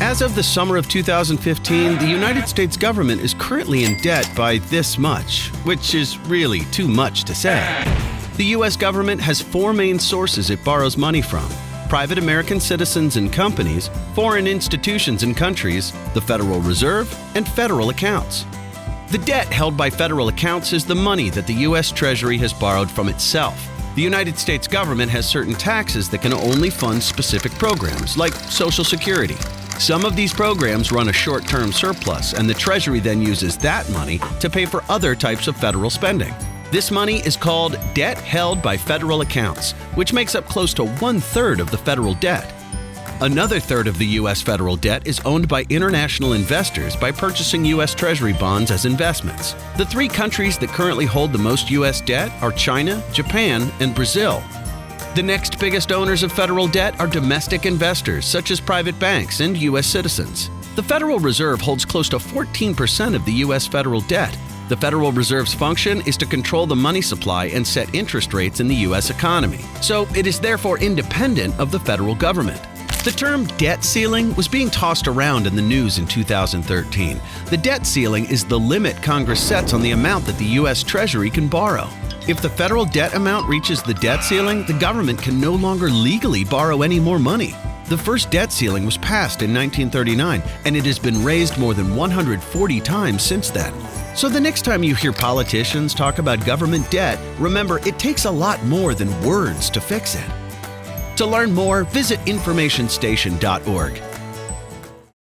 As of the summer of 2015, the United States government is currently in debt by this much, which is really too much to say. The U.S. government has four main sources it borrows money from: private American citizens and companies, foreign institutions and countries, the Federal Reserve, and federal accounts. The debt held by federal accounts is the money that the U.S. Treasury has borrowed from itself. The United States government has certain taxes that can only fund specific programs, like Social Security. Some of these programs run a short-term surplus, and the Treasury then uses that money to pay for other types of federal spending. This money is called debt held by federal accounts, which makes up close to 1/3 of the federal debt. Another third of the U.S. federal debt is owned by international investors by purchasing U.S. Treasury bonds as investments. The three countries that currently hold the most U.S. debt are China, Japan, and Brazil. The next biggest owners of federal debt are domestic investors, such as private banks and U.S. citizens. The Federal Reserve holds close to 14% of the U.S. federal debt. The Federal Reserve's function is to control the money supply and set interest rates in the U.S. economy, so it is therefore independent of the federal government. The term debt ceiling was being tossed around in the news in 2013. The debt ceiling is the limit Congress sets on the amount that the U.S. Treasury can borrow. If the federal debt amount reaches the debt ceiling, the government can no longer legally borrow any more money. The first debt ceiling was passed in 1939, and it has been raised more than 140 times since then. So the next time you hear politicians talk about government debt, remember it takes a lot more than words to fix it. To learn more, visit informationstation.org.